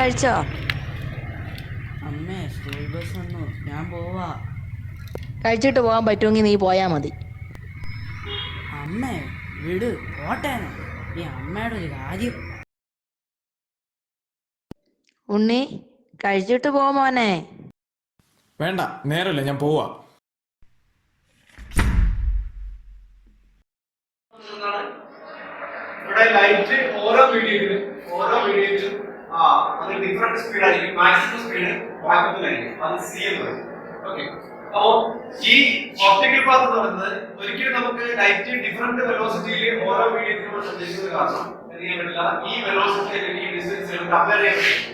കഴിച്ചോ? അമ്മേ, school bus വന്നു, ഞാൻ പോവാ. കഴിച്ചിട്ട് പോകാൻ പറ്റുമെങ്കിൽ നീ പോയാൽ മതി. അമ്മേ വിട്, പോട്ടേനെ. ഈ അമ്മയുടെ ഒരു കാര്യം. ഉണ്ണി, കഴിച്ചിട്ട് പോ മോനെ. വേണ്ട, നേരമില്ല, ഞാൻ പോവാ. ഇവിടെ ലൈറ്റ് ഓരോ വീഡിയോയിലും അത് ഡിഫറെന്റ് സ്പീഡ് ആയിരിക്കും. മാക്സിമം സ്പീഡ് ബാക്കപ്പിലായിരിക്കും. അത് സി എന്ന് പറയും. ഓക്കെ, അപ്പോ ഈ ഒപ്റ്റിക്കൽ പാത്ത് എന്ന് പറയുന്നത് ഒരിക്കലും നമുക്ക് ലൈറ്റ് ഡിഫറെന്റ് വെലോസിറ്റിയിൽ ഓരോ വീഡിയോയിലും സഞ്ചരിക്കുന്നത് കാരണം എന്ത് ചെയ്യാൻ പറ്റില്ല, ഈ വെലോസിറ്റി അല്ലെങ്കിൽ ഈ ഡിസ്റ്റൻസ് കമ്പയർ ചെയ്യാൻ പറ്റും.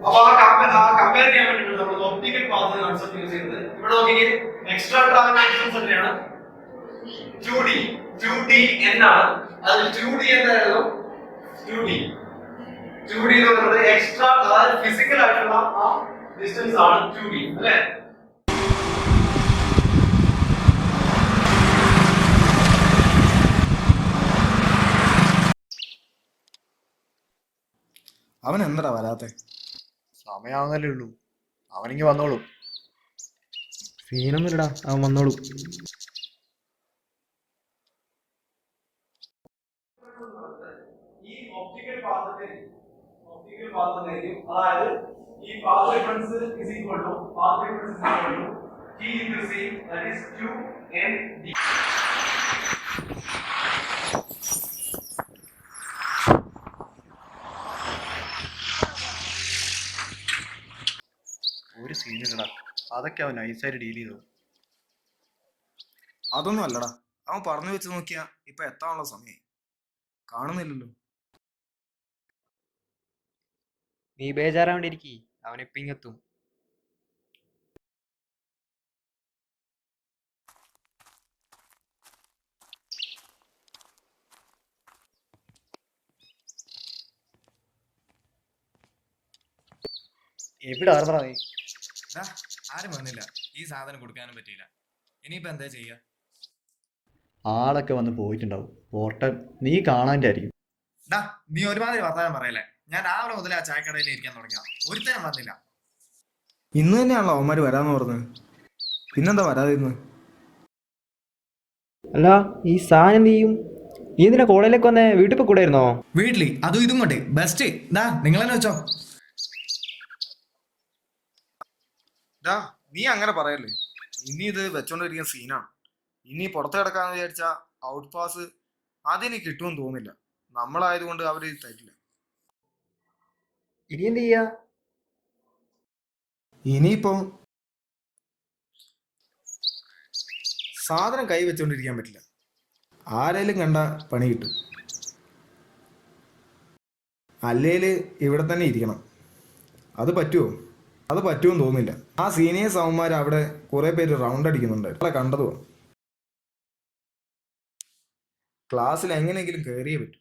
അപ്പൊ ആ കമ്പയർ ചെയ്യാൻ വേണ്ടിയിട്ട് നമ്മൾ ഒപ്റ്റിക്കൽ പാത്ത് കൺസെപ്റ്റ് യൂസ് ചെയ്യുന്നത്. ഇവിടെ നോക്കിക്കേ, എക്സ്ട്രാ ട്രാവൽ ഡിസ്റ്റൻസ് എത്രയാണ്? 2D എന്നാണ്. അതിൽ 2D എന്തായിരുന്നു? 2D എന്ന് പറയുന്നത് എക്സ്ട്രാ, അതായത് ഫിസിക്കൽ ആയിട്ടുള്ള ആ ഡിസ്റ്റൻസ് ആണ് 2D അല്ലേ? അവൻ എന്താ വരാത്തെ? സമയാവുന്നല്ലേ ഉള്ളൂ, അവനിങ്ങി വന്നോളൂ. സീനൊന്നുമില്ലടാ, അവൻ വന്നോളൂ. ഈ ഒപ്റ്റിക്കൽ പാത്തിലേക്ക് അതായത് ഈ path difference is equal to T into C, that is QND. ഒരു സീനില്ലടാ, അതൊക്കെ അവൻ നൈസായിട്ട് ഡീൽ ചെയ്തു. അതൊന്നും അല്ലടാ, അവൻ പറഞ്ഞു വെച്ച് നോക്കിയാ ഇപ്പൊ എത്താനുള്ള സമയം കാണുന്നില്ലല്ലോ. നീ ബേജാറാവേണ്ടിരിക്കി, അവനിപ്പ ഇങ്ങെത്തും. എവിടെ ആർന്നടാ നീ? ആരും വന്നില്ല, ഈ സാധനം കൊടുക്കാനും പറ്റിയില്ല. ഇനിയിപ്പോ എന്താ ചെയ്യാ? ആളൊക്കെ വന്ന് പോയിട്ടുണ്ടാവും. ഓട്ടം നീ കാണാനായിരിക്കും. നീ ഒരുമാതിരി വർത്താനം പറയല്ലേ. ഞാൻ രാവിലെ മുതൽ ആ ചായക്കടയിൽ ഇരിക്കാൻ തുടങ്ങിയ ഒരുത്തരം വന്നില്ല. ഇന്ന് തന്നെയാണല്ലോ അവന്മാര് വരാന്ന് പറഞ്ഞത്, പിന്നെന്താ വരാതിരുന്ന്? അല്ല, ഈ സാധനം നീയും നീ എന്തിനാ കോളേജിലേക്ക് വന്നേ? വീട്ടിൽ പോയി കൂടായിരുന്നോ? വീട്ടില് അതും ഇതും കൊണ്ട് ബെസ്റ്റ്. നിങ്ങൾ തന്നെ വെച്ചോ. നീ അങ്ങനെ പറയല്ലേ, ഇനി ഇത് വെച്ചോണ്ടിരിക്കുന്ന സീനാണ്. ഇനി പുറത്ത് കിടക്കാന്ന് വിചാരിച്ച ഔട്ട് പാസ് അതിന് കിട്ടുമെന്ന് തോന്നില്ല. നമ്മളായതുകൊണ്ട് അവര് തരില്ല. ഇനി എന്ത് ചെയ്യാ? ഇനിയിപ്പോ സാധനം കൈ വെച്ചോണ്ടിരിക്കാൻ പറ്റില്ല. ആരേലും കണ്ട പണി കിട്ടും. അല്ലേല് ഇവിടെ തന്നെ ഇരിക്കണം. അത് പറ്റുമെന്ന് തോന്നില്ല. ആ സീനിയേഴ്സ് അവന്മാർ അവിടെ കുറെ പേര് റൗണ്ട് അടിക്കുന്നുണ്ട്, കണ്ടതുമാണ്. ക്ലാസ്സിൽ എങ്ങനെയെങ്കിലും കയറിയേ പറ്റും.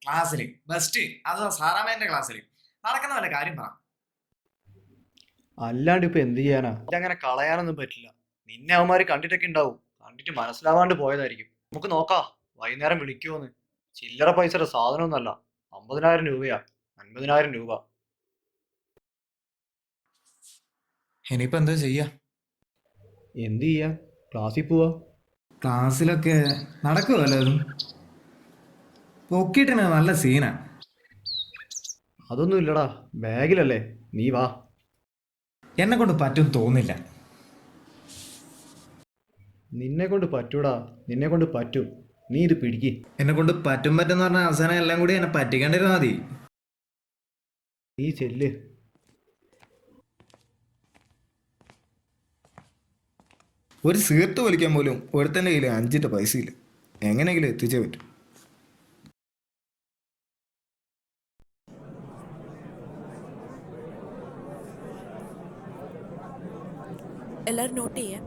ക്ലാസ്സില് ബെസ്റ്റ്. അത് സാറാമേന്റെ ക്ലാസ്സില് നടക്കുന്ന വല്ല കാര്യം പറ. അല്ലാണ്ട് ഇപ്പൊ എന്ത് ചെയ്യാനാ? അങ്ങനെ കളയാനൊന്നും പറ്റില്ല. നിന്നെ അവന്മാര് കണ്ടിട്ടൊക്കെ ഉണ്ടാവും. കണ്ടിട്ട് മനസ്സിലാവാണ്ട് പോയതായിരിക്കും. നമുക്ക് നോക്കാം, വൈകുന്നേരം വിളിക്കുമോന്ന്. ചില്ലറ പൈസയുടെ സാധനമൊന്നുമല്ല, 50,000 രൂപയാ. 50,000 രൂപ. ഇനിയിപ്പോ എന്താ ചെയ്യാ? എന്ത് ചെയ്യാ? ക്ലാസ്സിൽ പോവാ. ക്ലാസ്സിലൊക്കെ നടക്കുമല്ലോ, അതും പൊക്കിയിട്ടാണ് നല്ല സീനാ. അതൊന്നും ഇല്ലടാ, ബാഗിലല്ലേ. നീ വാ. എന്നെ കൊണ്ട് പറ്റും തോന്നില്ല. നിന്നെ കൊണ്ട് പറ്റൂടാ, നിന്നെ കൊണ്ട് പറ്റും. നീ ഇത് പിടിക്ക്. എന്നെ കൊണ്ട് പറ്റുമെന്ന് പറഞ്ഞ അവസാനം എല്ലാം കൂടി എന്നെ പറ്റിക്കേണ്ടിരുന്നാ മതി. നീ ചെല്ല്. ഒരു സീർട്ട് വലിക്കാൻ പോലും ഒരുത്തൻ്റെ കയ്യിൽ 5 പൈസ ഇല്ല. എങ്ങനെയെങ്കിലും എത്തിച്ചേ പറ്റും. എല്ലാവരും നോട്ട് ചെയ്യാം.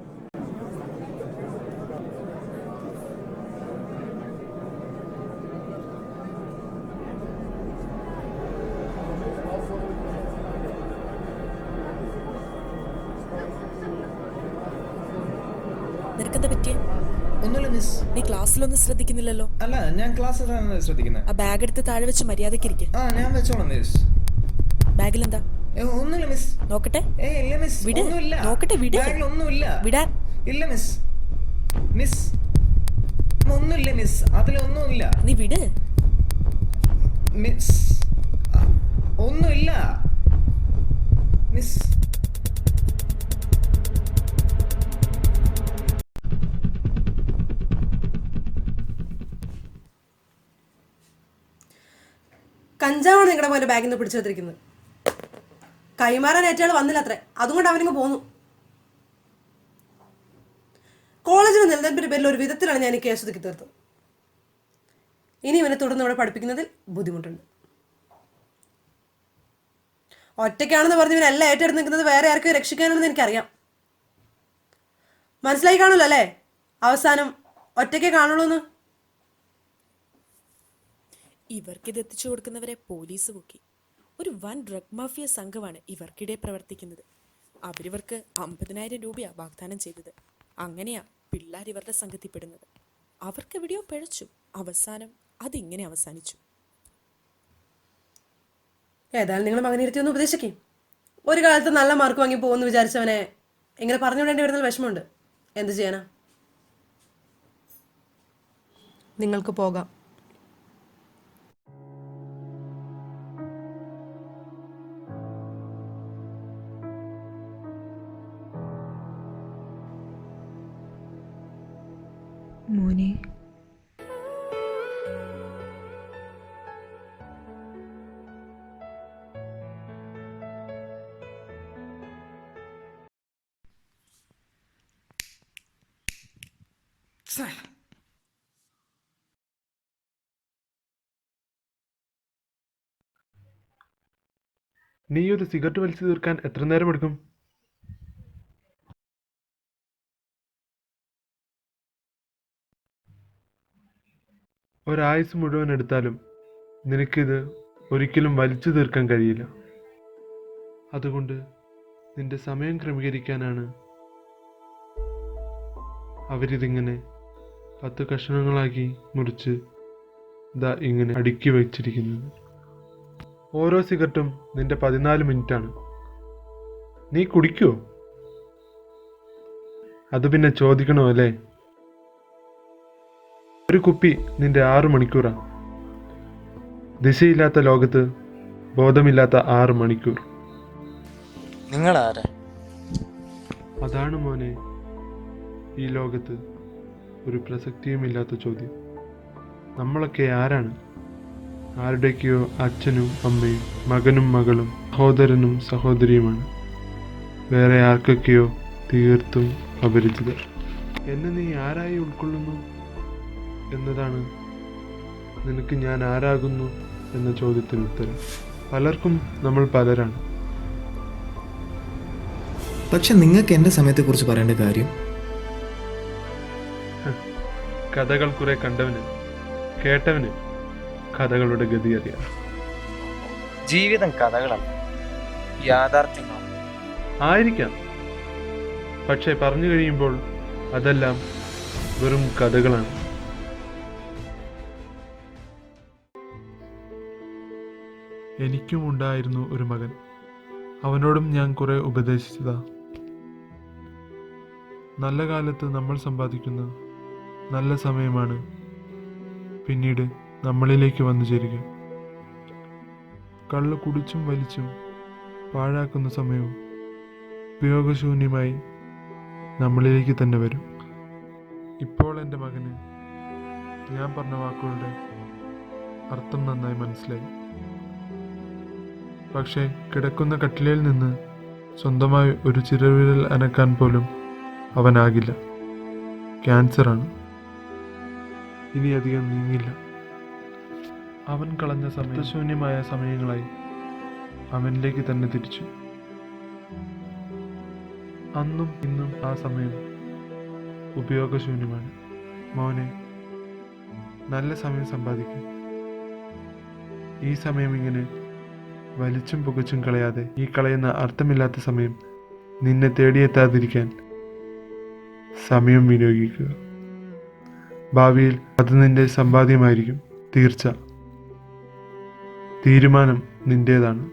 നിനക്കെന്താ പറ്റിയേ? ഒന്നുമില്ല മിസ്. നീ ക്ലാസ്സിലൊന്നും ശ്രദ്ധിക്കുന്നില്ലല്ലോ. അല്ല, ഞാൻ ക്ലാസ്സിലാണ് ശ്രദ്ധിക്കുന്നത്. ആ ബാഗ് എടുത്ത് താഴെ വെച്ച് മര്യാദയ്ക്ക് ഇരിക്കും. ഞാൻ വെച്ചോളാം മിസ്. ബാഗിലെന്താ? ഒന്നുമില്ല മിസ്. നോക്കട്ടെ. ഇല്ല മിസ്, വിട്. ഒന്നുമില്ല. നോക്കട്ടെ, വിട്. ബാഗിൽ ഒന്നുമില്ല. വിടാൻ. ഇല്ല മിസ്. മിസ് ഒന്നുമില്ല മിസ്, അതിലൊന്നുമില്ല. നീ വിട്. മിസ് ഒന്നുമില്ല മിസ്. കഞ്ചാവാണ് നിങ്ങളുടെ മോൻ്റെ ബാഗിൽ നിന്ന് പിടിച്ചെടുത്തിരിക്കുന്നത്. കൈമാറാൻ ഏറ്റയാൾ വന്നില്ല അത്രേ, അതുകൊണ്ട് അവനിങ്ങ് പോന്നു. കോളേജിലെ നിലനിൽപ്പിന്റെ പേരിൽ ഒരു വിധത്തിലാണ് ഞാൻ ഈ കേസ് ഒതുക്കി തീർത്തത്. ഇനി ഇവനെ തുടർന്ന് ഇവിടെ പഠിപ്പിക്കുന്നതിൽ ബുദ്ധിമുട്ടുണ്ട്. ഒറ്റയ്ക്കാണെന്ന് പറഞ്ഞ് ഇവനെല്ലാം ഏറ്റെടുത്ത് നിൽക്കുന്നത് വേറെ ആർക്കും രക്ഷിക്കാനാണെന്ന് എനിക്കറിയാം. മനസ്സിലായി കാണുമല്ലോ അല്ലേ? അവസാനം ഒറ്റയ്ക്കേ കാണുള്ളൂ എന്ന്. ഇവർക്കിത് എത്തിച്ചു കൊടുക്കുന്നവരെ പോലീസ് പൊക്കി. ഒരു വൻ ഡ്രഗ് മാഫിയ സംഘമാണ് ഇവർക്കിടെ പ്രവർത്തിക്കുന്നത്. അവരിവർക്ക് 50,000 രൂപയാണ് വാഗ്ദാനം ചെയ്തത്. അങ്ങനെയാ പിള്ളേർ ഇവരുടെ സംഘത്തിൽപ്പെടുന്നത്. അവർക്ക് എവിടെയോ പിഴച്ചു. അവസാനം അതിങ്ങനെ അവസാനിച്ചു. ഏതായാലും നിങ്ങൾ മകനിരുത്തി ഒന്ന് ഉപദേശിക്കും. ഒരു കാലത്ത് നല്ല മാർക്ക് വാങ്ങി പോകുമെന്ന് വിചാരിച്ചവനെ ഇങ്ങനെ പറഞ്ഞു വിടേണ്ടി വരുന്നതിൽ വിഷമമുണ്ട്. എന്ത് ചെയ്യാനാ? നിങ്ങൾക്ക് പോകാം. മോനെ, നീ ഒരു സിഗരറ്റ് വലിച്ചു തീർക്കാൻ എത്ര നേരം എടുക്കും? ഒരായുസ് മുഴുവൻ എടുത്താലും നിനക്കിത് ഒരിക്കലും വലിച്ചു തീർക്കാൻ കഴിയില്ല. അതുകൊണ്ട് നിന്റെ സമയം ക്രമീകരിക്കാനാണ് അവരിതിങ്ങനെ 10 കഷണങ്ങളാക്കി മുറിച്ച് ദാ ഇങ്ങനെ അടുക്കി വച്ചിരിക്കുന്നത്. ഓരോ സിഗരറ്റും നിന്റെ 14 മിനിറ്റാണ്. നീ കുടിക്കുവോ? അത് പിന്നെ ചോദിക്കണോ അല്ലേ? ഒരു കുപ്പി നിന്റെ 6 മണിക്കൂറാണ്. ദിശയില്ലാത്ത ലോകത്ത് ബോധമില്ലാത്ത 6 മണിക്കൂർ. നിങ്ങളാരാ? അതാണ് മോനെ ഈ ലോകത്ത് ഒരു പ്രസക്തിയുമില്ലാത്ത ചോദ്യം. നമ്മളൊക്കെ ആരാണ്? ആരുടെയൊക്കെയോ അച്ഛനും അമ്മയും മകനും മകളും സഹോദരനും സഹോദരിയുമാണ്. വേറെ ആർക്കൊക്കെയോ തീർത്തും അപരിചിതർ. എന്നെ നീ ആരായി ഉൾക്കൊള്ളുന്നു എന്നതാണ് നിനക്ക് ഞാൻ ആരാകുന്നു എന്ന ചോദ്യത്തിന് ഉത്തരം. പലർക്കും നമ്മൾ പലരാണ്. പക്ഷെ നിങ്ങൾക്ക് എൻ്റെ സമയത്തെക്കുറിച്ച് പറയേണ്ട കാര്യം? കഥകൾ കുറെ കണ്ടവന് കേട്ടവന് കഥകളുടെ ഗതി അറിയാം. ജീവിതം കഥകളല്ല, യാഥാർത്ഥ്യങ്ങളാണ്. ആയിരിക്കാം, പക്ഷെ പറഞ്ഞു കഴിയുമ്പോൾ അതെല്ലാം വെറും കഥകളാണ്. എനിക്കും ഉണ്ടായിരുന്നു ഒരു മകൻ. അവനോടും ഞാൻ കുറെ ഉപദേശിച്ചതാ. നല്ല കാലത്ത് നമ്മൾ സമ്പാദിക്കുന്ന നല്ല സമയമാണ് പിന്നീട് നമ്മളിലേക്ക് വന്നു ചേരുക. കള്ള് കുടിച്ചും വലിച്ചും പാഴാക്കുന്ന സമയവും ഉപയോഗശൂന്യമായി നമ്മളിലേക്ക് തന്നെ വരും. ഇപ്പോൾ എൻ്റെ മകന് ഞാൻ പറഞ്ഞ വാക്കുകളുടെ അർത്ഥം നന്നായി മനസ്സിലായി. പക്ഷേ കിടക്കുന്ന കട്ടിലയിൽ നിന്ന് സ്വന്തമായി ഒരു ചിരവിരൽ അനക്കാൻ പോലും അവനാകില്ല. ക്യാൻസറാണ്. ഇനി അധികം നീങ്ങില്ല. അവൻ കളഞ്ഞ സത്യശൂന്യമായ സമയങ്ങളായി അവനിലേക്ക് തന്നെ തിരിച്ചു. അന്നും ഇന്നും ആ സമയം ഉപയോഗശൂന്യമാണ്. മോനെ, നല്ല സമയം സമ്പാദിക്കും. ഈ സമയം ഇങ്ങനെ വലിച്ചും പുകച്ചും കളയാതെ ഈ കളയുന്ന അർത്ഥമില്ലാത്ത സമയം നിന്നെ തേടിയെത്താതിരിക്കാൻ സമയം വിനിയോഗിക്കുക. ഭാവിയിൽ അത് നിന്റെ സമ്പാദ്യമായിരിക്കും. തീർച്ച. തീരുമാനം നിന്റേതാണ്.